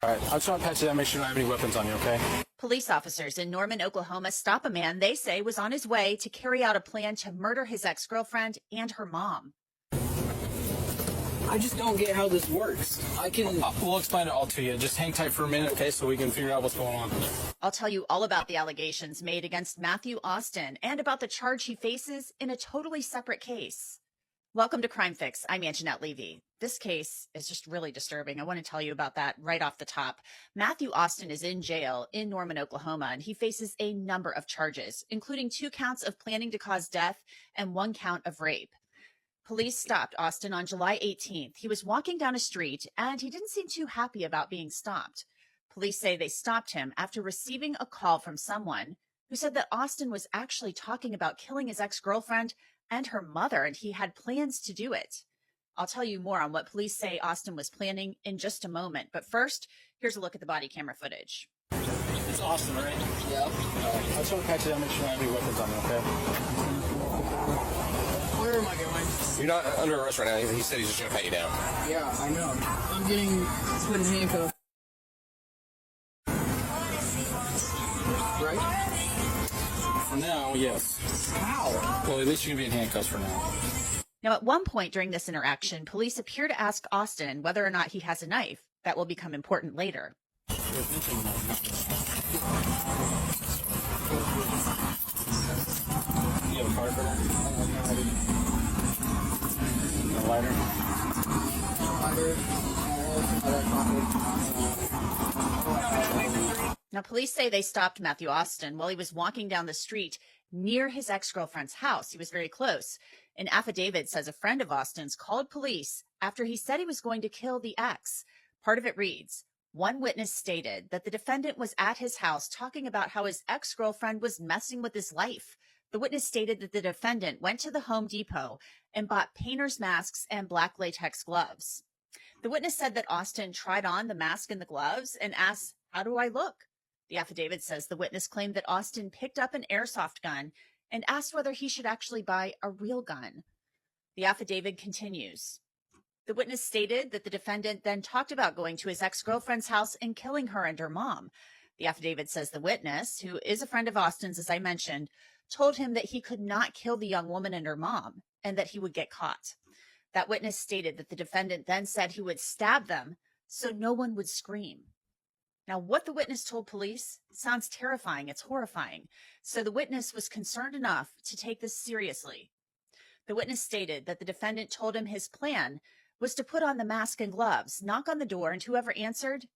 All right, I just want to patch you down, make sure you don't have any weapons on you, okay? Police officers in Norman, Oklahoma stop a man they say was on his way to carry out a plan to murder his ex-girlfriend and her mom. I just don't get how this works. We'll explain it all to you. Just hang tight for a minute, okay, so we can figure out what's going on. I'll tell you all about the allegations made against Matthew Austin and about the charge he faces in a totally separate case. Welcome to Crime Fix. I'm Anjanette Levy. This case is just really disturbing. I want to tell you about that right off the top. Matthew Austin is in jail in Norman, Oklahoma, and he faces a number of charges, including 2 counts of planning to cause death and 1 count of rape. Police stopped Austin on July 18th. He was walking down a street, and he didn't seem too happy about being stopped. Police say they stopped him after receiving a call from someone who said that Austin was actually talking about killing his ex-girlfriend and her mother, and he had plans to do it. I'll tell you more on what police say Austin was planning in just a moment. But first, here's a look at the body camera footage. It's Austin, right? Yep. I just want to patch you down, make sure you don't have any weapons on you, okay? Where am I going? You're not under arrest right now. He said he's just going to pat you down. Yeah, I know. I'm getting put in handcuffs. Right? For now, yes. How? Well, at least you can be in handcuffs for now. Now, at one point during this interaction, police appear to ask Austin whether or not he has a knife. That will become important later. You have a card for that? A lighter? Now, police say they stopped Matthew Austin while he was walking down the street near his ex-girlfriend's house. He was very close. An affidavit says a friend of Austin's called police after he said he was going to kill the ex. Part of it reads, one witness stated that the defendant was at his house talking about how his ex-girlfriend was messing with his life. The witness stated that the defendant went to the Home Depot and bought painter's masks and black latex gloves. The witness said that Austin tried on the mask and the gloves and asked, "How do I look?" The affidavit says the witness claimed that Austin picked up an airsoft gun and asked whether he should actually buy a real gun. The affidavit continues. The witness stated that the defendant then talked about going to his ex-girlfriend's house and killing her and her mom. The affidavit says the witness, who is a friend of Austin's, as I mentioned, told him that he could not kill the young woman and her mom and that he would get caught. That witness stated that the defendant then said he would stab them so no one would scream. Now, what the witness told police sounds terrifying. It's horrifying. So the witness was concerned enough to take this seriously. The witness stated that the defendant told him his plan was to put on the mask and gloves, knock on the door, and whoever answered,